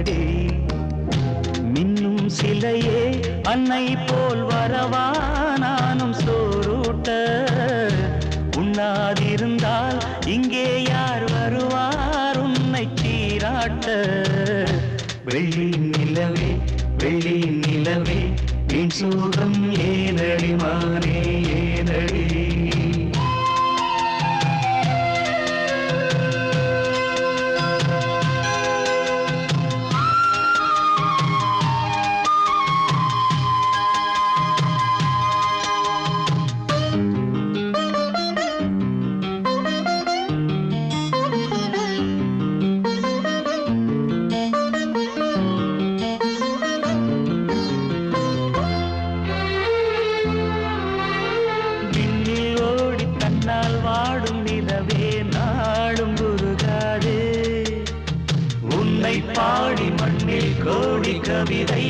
ஏனடி மின்னும் சிலையே அன்னை போல் வரவா நானும் சோறுட்ட உண்ணாதிருந்தால் இங்கே யார் வருவார் உன்னை சீராட்ட வெள்ளி நிலவே வெள்ளி நிலவே என் சோகம் ஏனடி மானே ஏனடி பாடி மண்ணில் கோடி கவிதை